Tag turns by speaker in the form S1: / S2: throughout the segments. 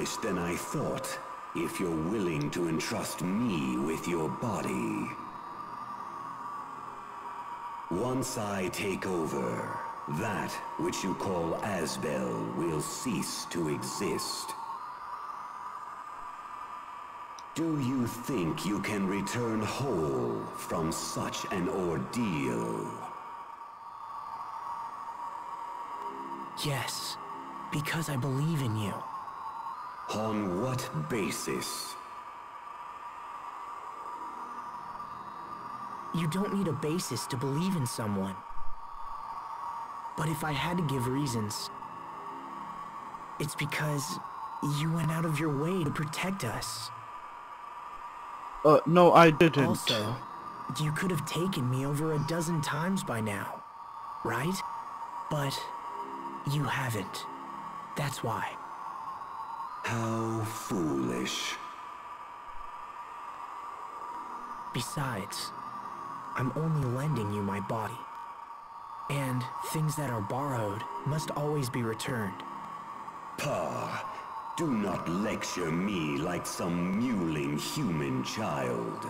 S1: foolish than I thought, if you're willing to entrust me with your body. Once I take over, that which you call Asbel will cease to exist. Do you think you can return whole from such an ordeal?
S2: Yes, because I believe in you.
S1: On what basis?
S2: You don't need a basis to believe in someone. But if I had to give reasons, it's because you went out of your way to protect us.
S3: No, I didn't.
S2: Also, you could have taken me over a dozen times by now, right? But you haven't. That's why.
S1: How foolish.
S2: Besides, I'm only lending you my body. And things that are borrowed must always be returned.
S1: Pa, do not lecture me like some mewling human child.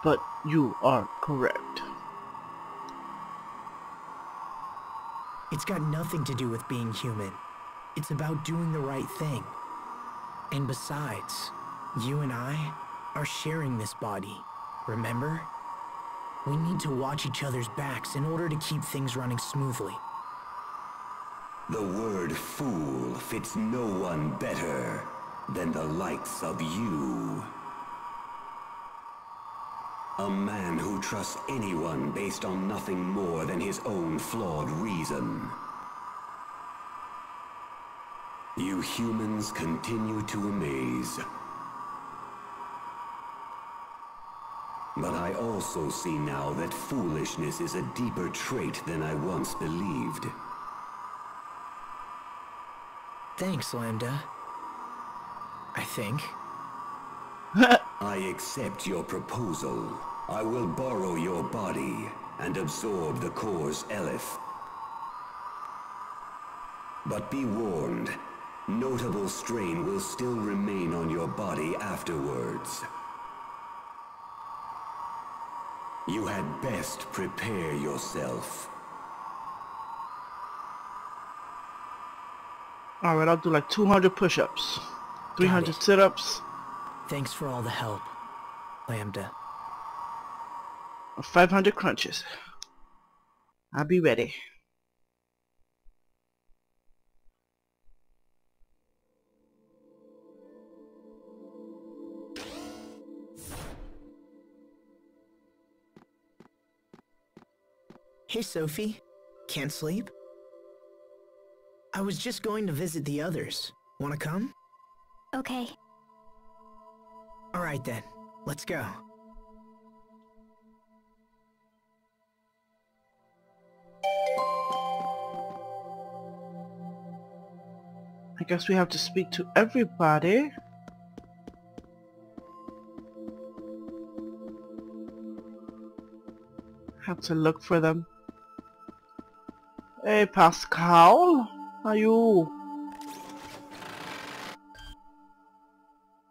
S3: But you are correct.
S2: It's got nothing to do with being human. It's about doing the right thing. And besides, you and I are sharing this body, remember? We need to watch each other's backs in order to keep things running smoothly.
S1: The word fool fits no one better than the likes of you. A man who trusts anyone based on nothing more than his own flawed reason. You humans continue to amaze. But I also see now that foolishness is a deeper trait than I once believed.
S2: Thanks, Lambda. I think.
S1: I accept your proposal. I will borrow your body and absorb the core's eleth. But be warned, notable strain will still remain on your body afterwards. You had best prepare yourself.
S3: Alright, I'll do like 200 push-ups, 300 sit-ups.
S2: Thanks for all the help, Lambda.
S3: 500 crunches. I'll be ready.
S2: Hey, Sophie. Can't sleep? I was just going to visit the others. Wanna come?
S4: Okay.
S2: Alright then, let's go.
S3: I guess we have to speak to everybody. Have to look for them. Hey Pascal, how are you?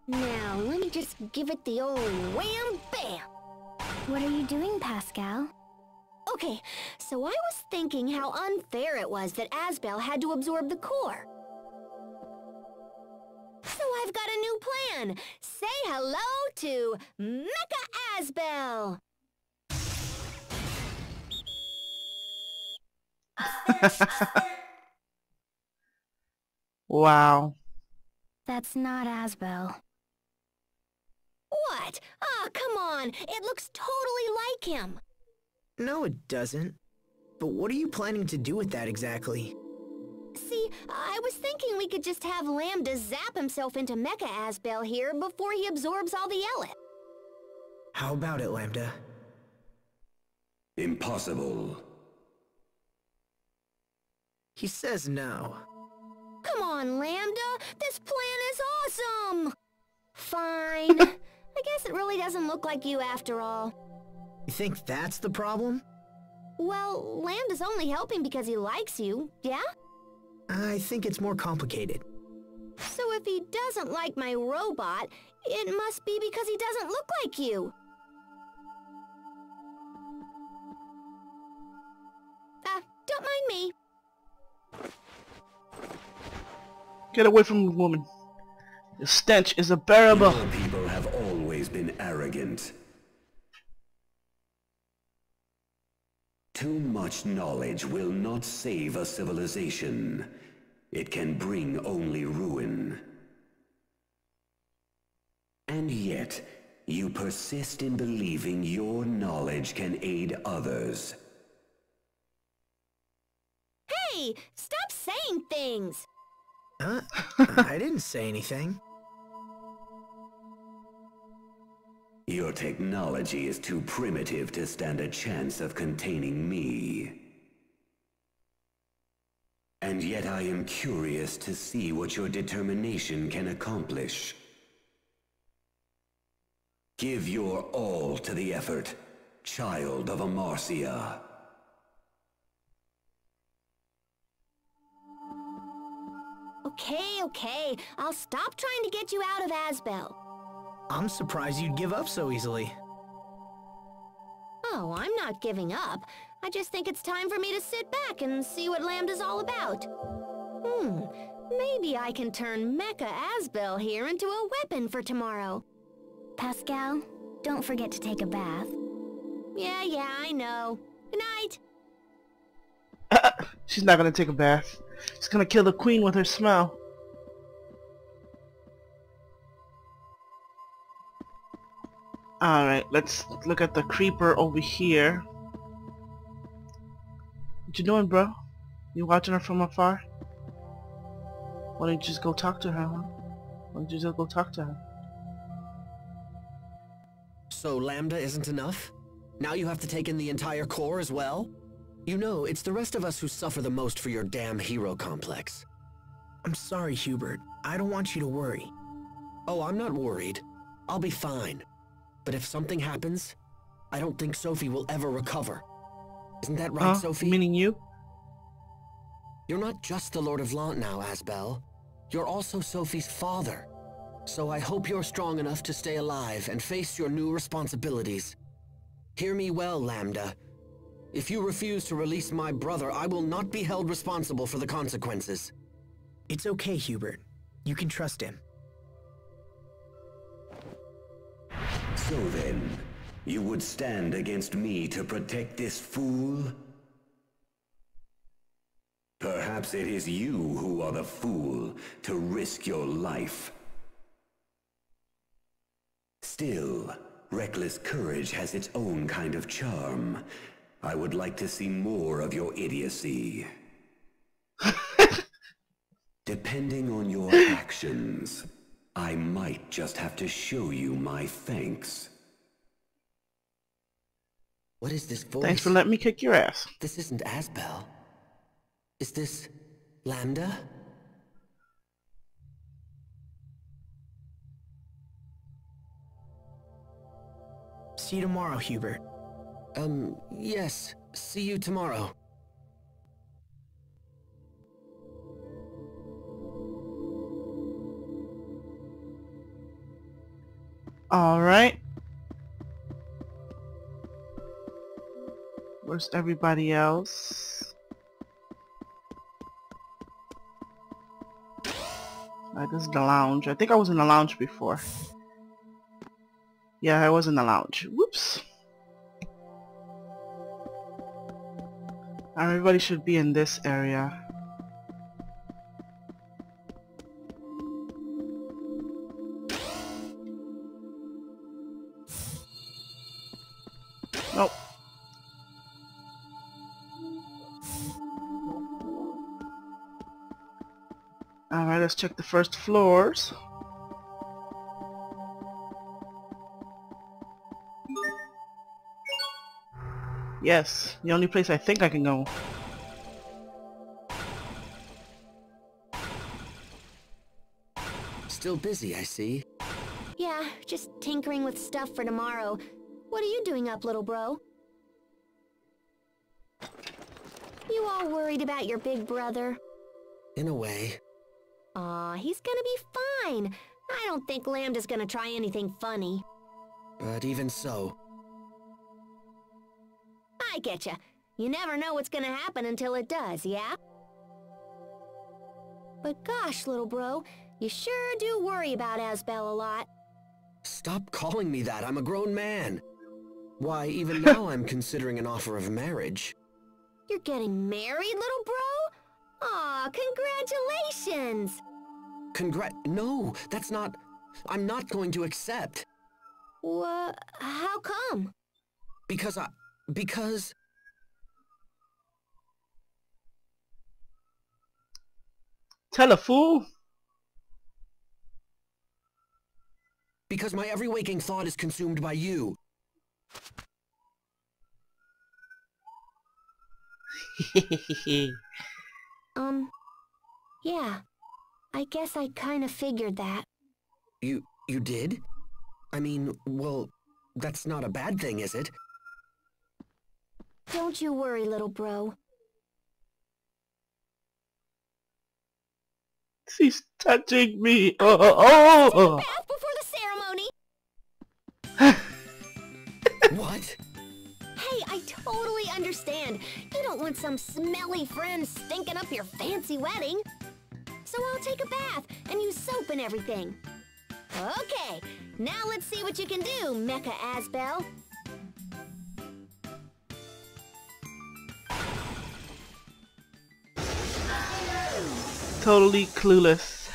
S4: Now, let me just give it the old wham bam! What are you doing, Pascal? Okay, so I was thinking how unfair it was that Asbel had to absorb the core. So I've got a new plan! Say hello to Mecha Asbel!
S3: Wow.
S4: That's not Asbel. What? Ah, come on! It looks totally like him!
S2: No, it doesn't. But what are you planning to do with that exactly?
S4: See, I was thinking we could just have Lambda zap himself into Mecha Asbel here before he absorbs all the Elith.
S2: How about it, Lambda?
S1: Impossible.
S2: He says no.
S4: Come on, Lambda! This plan is awesome! Fine. I guess it really doesn't look like you after all.
S2: You think that's the problem?
S4: Well, Lambda's only helping because he likes you, yeah?
S2: I think it's more complicated.
S4: So if he doesn't like my robot, it must be because he doesn't look like you. Don't mind me.
S3: Get away from the woman. The stench is unbearable.
S1: Your people have always been arrogant. Too much knowledge will not save a civilization. It can bring only ruin. And yet, you persist in believing your knowledge can aid others.
S4: Hey, stop saying things.
S2: I didn't say anything.
S1: Your technology is too primitive to stand a chance of containing me. And yet I am curious to see what your determination can accomplish. Give your all to the effort, child of Amarcia.
S4: Okay. I'll stop trying to get you out of Asbel.
S2: I'm surprised you'd give up so easily.
S4: Oh, I'm not giving up. I just think it's time for me to sit back and see what Lambda's all about. Maybe I can turn Mecha Asbel here into a weapon for tomorrow. Pascal, don't forget to take a bath. Yeah, I know. Good night.
S3: She's not gonna take a bath. She's gonna kill the queen with her smell. Alright, let's look at the creeper over here. What you doing, bro? You watching her from afar? Why don't you just go talk to her, huh? Why don't you just go talk to her?
S5: So Lambda isn't enough? Now you have to take in the entire core as well? You know, it's the rest of us who suffer the most for your damn hero complex.
S2: I'm sorry, Hubert. I don't want you to worry.
S5: Oh, I'm not worried. I'll be fine. But if something happens, I don't think Sophie will ever recover. Isn't that right, Sophie?
S3: Meaning you?
S5: You're not just the Lord of Lant now, Asbel. You're also Sophie's father. So I hope you're strong enough to stay alive and face your new responsibilities. Hear me well, Lambda. If you refuse to release my brother, I will not be held responsible for the consequences.
S2: It's okay, Hubert. You can trust him.
S1: So then, you would stand against me to protect this fool? Perhaps it is you who are the fool to risk your life. Still, reckless courage has its own kind of charm. I would like to see more of your idiocy. Depending on your actions, I might just have to show you my thanks.
S5: What is this voice?
S3: Thanks for letting me kick your ass.
S5: This isn't Asbel. Is this Lambda?
S2: See you tomorrow, Hubert.
S5: Yes. See you tomorrow.
S3: Alright. Where's everybody else? Alright, this is the lounge. I think I was in the lounge before. Yeah, I was in the lounge. Whoops. Everybody should be in this area. Nope. Alright, let's check the first floors. Yes, the only place I think I can go.
S5: Still busy, I see.
S4: Yeah, just tinkering with stuff for tomorrow. What are you doing up, little bro? You all worried about your big brother?
S5: In a way.
S4: Aw, he's gonna be fine. I don't think Lambda's gonna try anything funny.
S5: But even so,
S4: I getcha. You never know what's gonna happen until it does, yeah? But gosh, little bro, you sure do worry about Asbel a lot.
S5: stop calling me that. I'm a grown man. Why, even now I'm considering an offer of marriage.
S4: You're getting married, little bro? Aw, congratulations!
S5: No, that's not... I'm not going to accept.
S4: How come?
S5: Because...
S3: Tell a fool.
S5: Because my every waking thought is consumed by you.
S4: Yeah. I guess I kinda figured that.
S5: You did? I mean, well, that's not a bad thing, is it?
S4: Don't you worry, little bro.
S3: She's touching me. Oh.
S4: Bath before the ceremony!
S5: What?
S4: Hey, I totally understand. You don't want some smelly friend stinking up your fancy wedding. So I'll take a bath and use soap and everything. Okay, now let's see what you can do, Mecha Asbel.
S3: Totally clueless.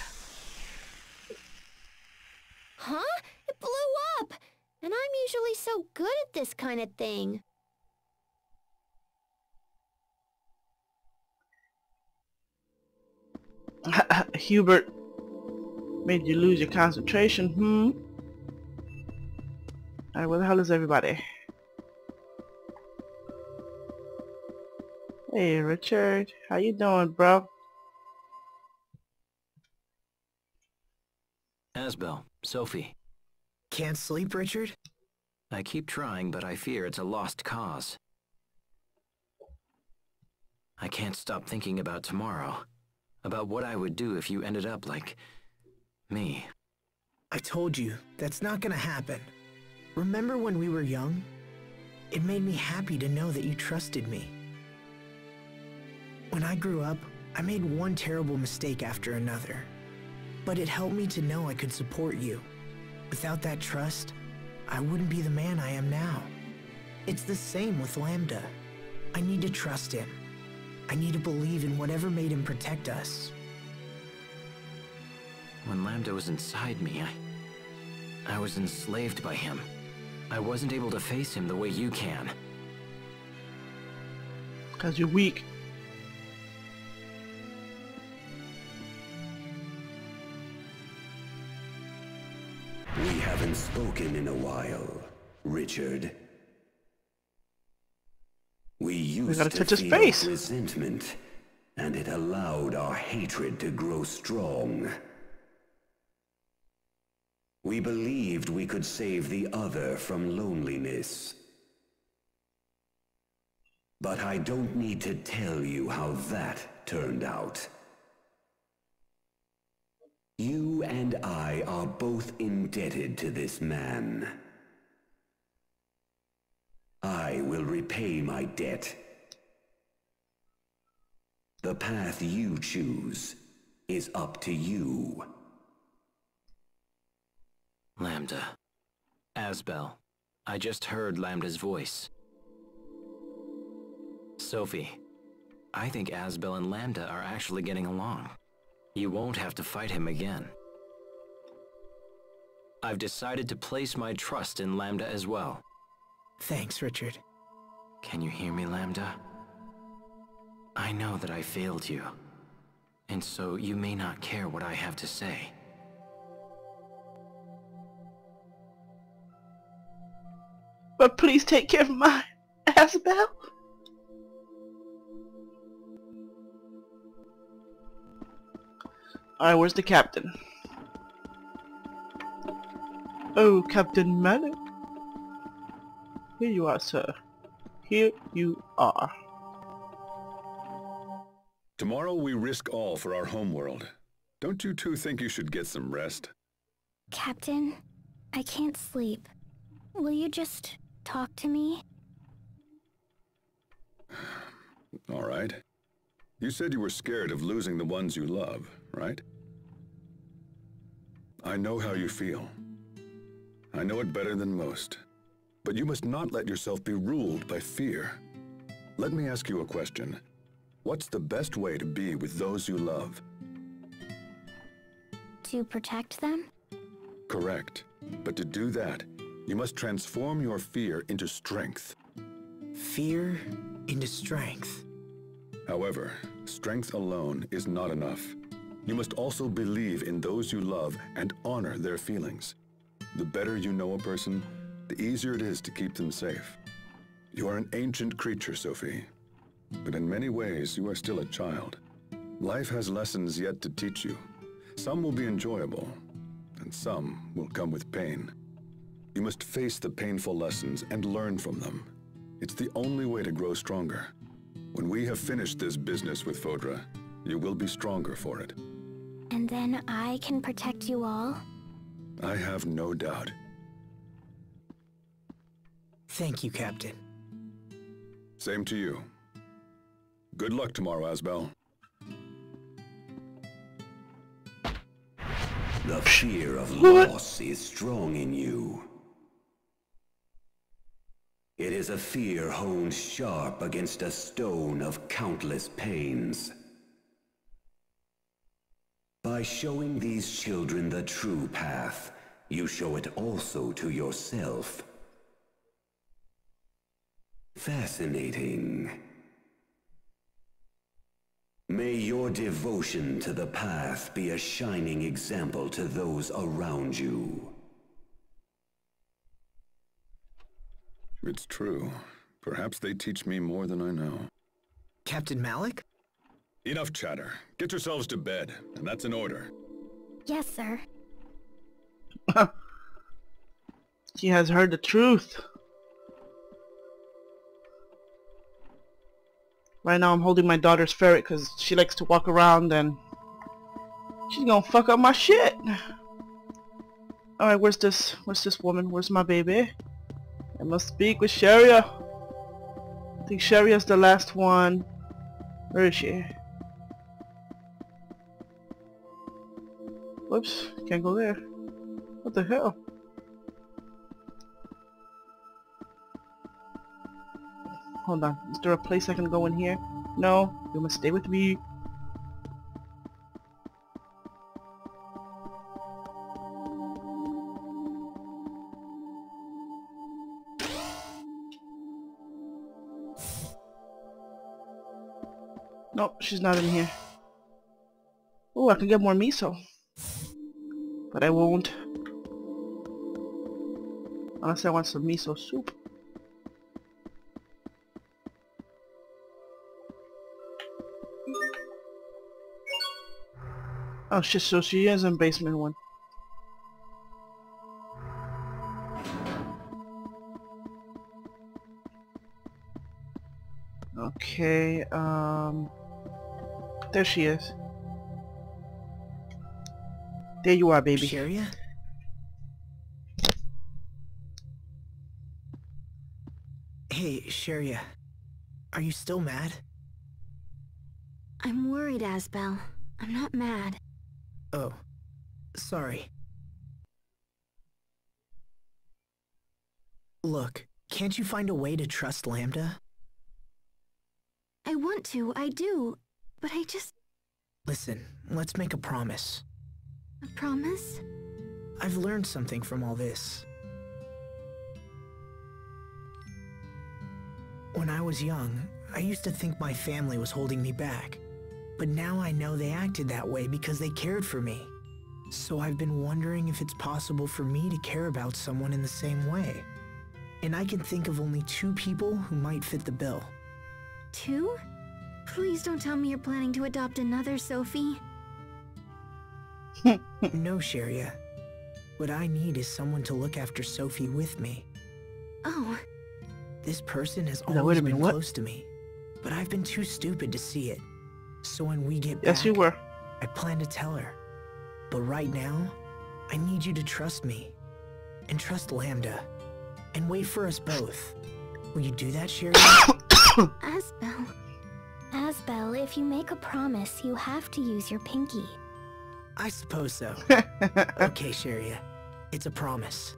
S4: Huh? It blew up! And I'm usually so good at this kind of thing.
S3: Hubert made you lose your concentration, Alright, where the hell is everybody? Hey, Richard. How you doing, bro?
S6: Asbel, Sophie.
S2: Can't sleep, Richard?
S6: I keep trying, but I fear it's a lost cause. I can't stop thinking about tomorrow. About what I would do if you ended up like... me.
S2: I told you, that's not gonna happen. Remember when we were young? It made me happy to know that you trusted me. When I grew up, I made one terrible mistake after another. But it helped me to know I could support you. Without that trust, I wouldn't be the man I am now. It's the same with Lambda. I need to trust him. I need to believe in whatever made him protect us.
S6: When Lambda was inside me, I was enslaved by him. I wasn't able to face him the way you can.
S3: 'Cause you're weak.
S1: We haven't spoken in a while, Richard. We used
S3: gotta
S1: to
S3: touch his
S1: feel
S3: face.
S1: resentment, and it allowed our hatred to grow strong. We believed we could save the other from loneliness. But I don't need to tell you how that turned out. You and I are both indebted to this man. I will repay my debt. The path you choose is up to you.
S6: Lambda. Asbel. I just heard Lambda's voice. Sophie. I think Asbel and Lambda are actually getting along. You won't have to fight him again. I've decided to place my trust in Lambda as well.
S2: Thanks, Richard.
S6: Can you hear me, Lambda? I know that I failed you, and so you may not care what I have to say.
S3: But please take care of my Asbel. Alright, where's the captain? Oh, Captain Malik. Here you are, sir. Here you are.
S7: Tomorrow we risk all for our homeworld. Don't you two think you should get some rest?
S4: Captain, I can't sleep. Will you just talk to me?
S7: All right. You said you were scared of losing the ones you love, right? I know how you feel. I know it better than most. But you must not let yourself be ruled by fear. Let me ask you a question. What's the best way to be with those you love?
S4: To protect them?
S7: Correct. But to do that, you must transform your fear into strength.
S2: Fear into strength.
S7: However, strength alone is not enough. You must also believe in those you love and honor their feelings. The better you know a person, the easier it is to keep them safe. You are an ancient creature, Sophie. But in many ways, you are still a child. Life has lessons yet to teach you. Some will be enjoyable, and some will come with pain. You must face the painful lessons and learn from them. It's the only way to grow stronger. When we have finished this business with Fodra, you will be stronger for it.
S4: And then I can protect you all?
S7: I have no doubt.
S2: Thank you, Captain.
S7: Same to you. Good luck tomorrow, Asbel.
S1: The fear of loss is strong in you. It is a fear honed sharp against a stone of countless pains. By showing these children the true path, you show it also to yourself. Fascinating. May your devotion to the path be a shining example to those around you.
S7: It's true. Perhaps they teach me more than I know.
S2: Captain Malik?
S7: Enough chatter. Get yourselves to bed, and that's an order.
S4: Yes, sir.
S3: She has heard the truth. Right now I'm holding my daughter's ferret because she likes to walk around and she's gonna fuck up my shit. Alright, where's this woman? Where's my baby? I must speak with Sharia. I think Sharia's the last one. Where is she? Whoops, can't go there. What the hell? Hold on, is there a place I can go in here? No, you must stay with me. Nope, she's not in here. Oh, I can get more miso. But I won't. Unless I want some miso soup. Oh shit, so she is in basement 1. Okay, there she is. There you are, baby.
S2: Sharia? Hey, Sharia. Are you still mad?
S4: I'm worried, Asbel. I'm not mad.
S2: Oh, sorry. Look, can't you find a way to trust Lambda?
S4: I want to, I do, but I just...
S2: Listen, let's make a promise.
S4: A promise?
S2: I've learned something from all this. When I was young, I used to think my family was holding me back. But now I know they acted that way because they cared for me. So I've been wondering if it's possible for me to care about someone in the same way. And I can think of only 2 people who might fit the bill.
S4: 2? Please don't tell me you're planning to adopt another Sophie.
S2: No, Sharia. What I need is someone to look after Sophie with me.
S4: Oh.
S2: This person has
S3: Now,
S2: always
S3: wait a minute,
S2: been
S3: what?
S2: close to me, but I've been too stupid to see it. So when we get back,
S3: Yes, you were.
S2: I plan to tell her. But right now, I need you to trust me. And trust Lambda. And wait for us both. Will you do that, Sherry?
S4: Asbel. Asbel, if you make a promise, you have to use your pinky.
S2: I suppose so. Okay, Sherry. It's a promise.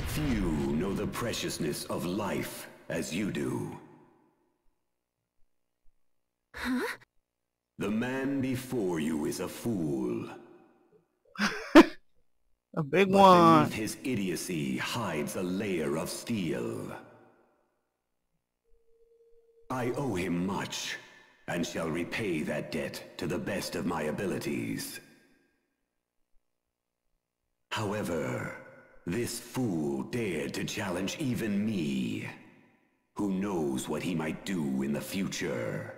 S1: Few know the preciousness of life as you do.
S4: Huh?
S1: The man before you is a fool.
S3: A big
S1: But
S3: one.
S1: beneath his idiocy hides a layer of steel. I owe him much, and shall repay that debt to the best of my abilities. However, this fool dared to challenge even me. Who knows what he might do in the future?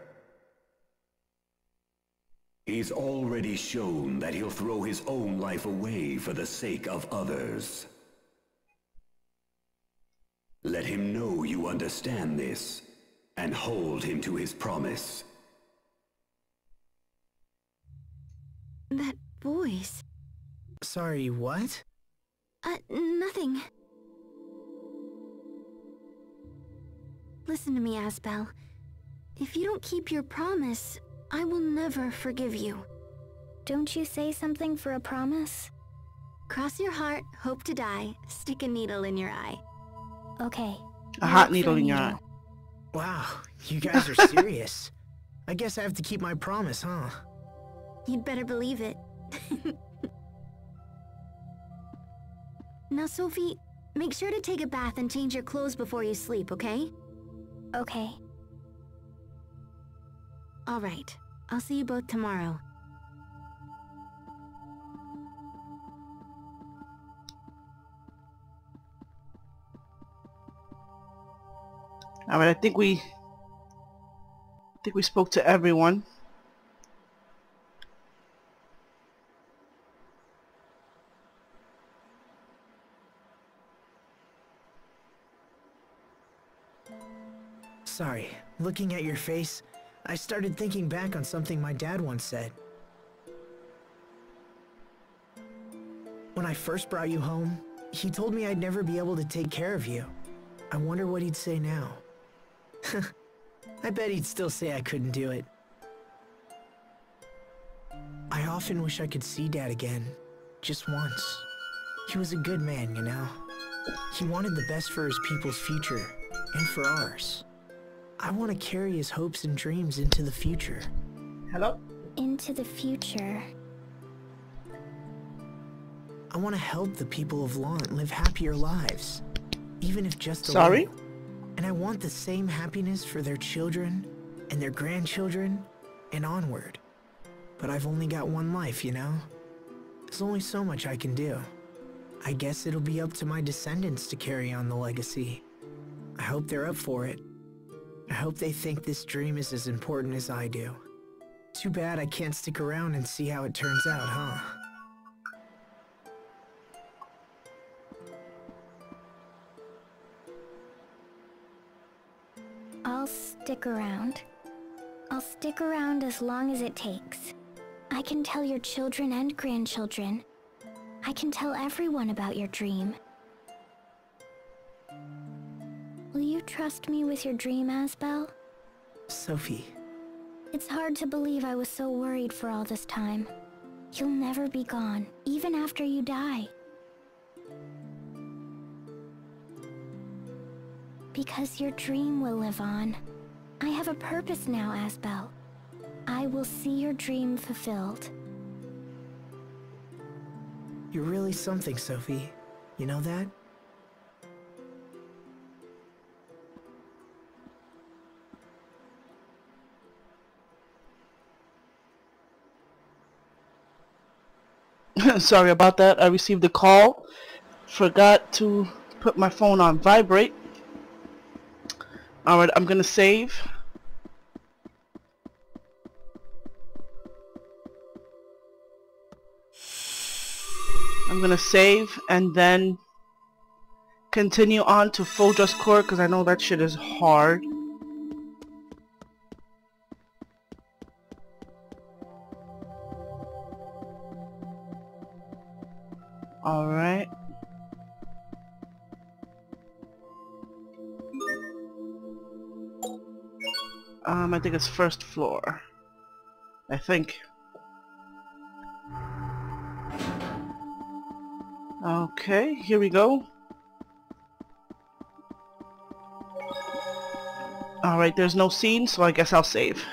S1: He's already shown that he'll throw his own life away for the sake of others. Let him know you understand this, and hold him to his promise.
S4: That voice.
S2: Sorry, what?
S4: Nothing. Listen to me, Asbel. If you don't keep your promise, I will never forgive you. Don't you say something for a promise? Cross your heart, hope to die, stick a needle in your eye. Okay.
S3: A hot needle in your eye.
S2: Wow, you guys are serious. I guess I have to keep my promise, huh?
S4: You'd better believe it. Now, Sophie, make sure to take a bath and change your clothes before you sleep, okay? Okay. All right. I'll see you both tomorrow.
S3: All right, I think we spoke to everyone.
S2: Sorry, looking at your face, I started thinking back on something my dad once said. When I first brought you home, he told me I'd never be able to take care of you. I wonder what he'd say now. I bet he'd still say I couldn't do it. I often wish I could see Dad again, just once. He was a good man, you know. He wanted the best for his people's future, and for ours. I want to carry his hopes and dreams into the future.
S3: Hello?
S4: Into the future.
S2: I want to help the people of Lant live happier lives, even if just a
S3: Sorry?
S2: little. And I want the same happiness for their children and their grandchildren and onward. But I've only got one life, you know? There's only so much I can do. I guess it'll be up to my descendants to carry on the legacy. I hope they're up for it. I hope they think this dream is as important as I do. Too bad I can't stick around and see how it turns out, huh?
S4: I'll stick around. I'll stick around as long as it takes. I can tell your children and grandchildren. I can tell everyone about your dream. Will you trust me with your dream, Asbel?
S2: Sophie.
S4: It's hard to believe I was so worried for all this time. You'll never be gone, even after you die. Because your dream will live on. I have a purpose now, Asbel. I will see your dream fulfilled.
S2: You're really something, Sophie. You know that?
S3: Sorry about that. I received a call. Forgot to put my phone on vibrate. Alright, I'm gonna save. I'm gonna save and then continue on to Full Just Core because I know that shit is hard. Alright. I think it's first floor. I think. Okay, here we go. Alright, there's no scene, so I guess I'll save.